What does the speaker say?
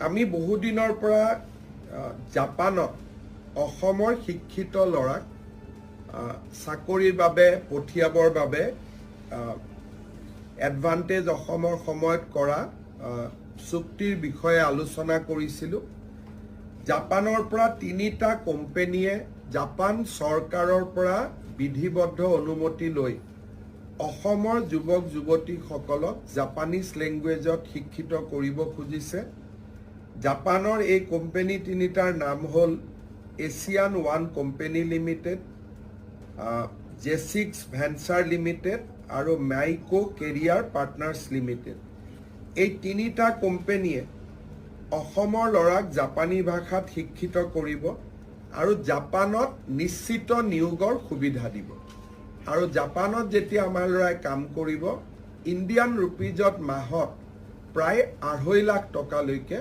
আমি বহুদিনৰ পৰা জাপানত অসমৰ শিক্ষিত ল'ৰাক চাকৰিৰ বাবে পঠিয়াবৰ বাবে এডভান্টেজ অসমৰ সময়ত কৰা চুক্তিৰ বিষয়ে আলোচনা কৰিছিলোঁ। জাপানৰ পৰা 3টা কোম্পানীয়ে জাপান চৰকাৰৰ পৰা বিধিবদ্ধ অনুমতি লৈ অসমৰ যুৱক যুৱতীসকলক জাপানিজ লেংগুৱেজত শিক্ষিত কৰিব খুজিছে। জাপানৰ এই কোম্পানী 3টাৰ নাম হ'ল এছিয়ান ওৱান কোম্পানী লিমিটেড, জেচিক্স ভেঞ্চাৰ লিমিটেড আৰু মাইকো কেৰিয়াৰ পাৰ্টনাৰ্ছ লিমিটেড। এই 3টা কোম্পানীয়ে অসমৰ ল'ৰাক জাপানী ভাষাত শিক্ষিত কৰিব আৰু জাপানত নিশ্চিত নিয়োগৰ সুবিধা দিব। আৰু জাপানত যেতিয়া আমাৰ ল'ৰাই কাম কৰিব, ইণ্ডিয়ান ৰুপিজত মাহত প্ৰায় 2.5 লাখ টকালৈকে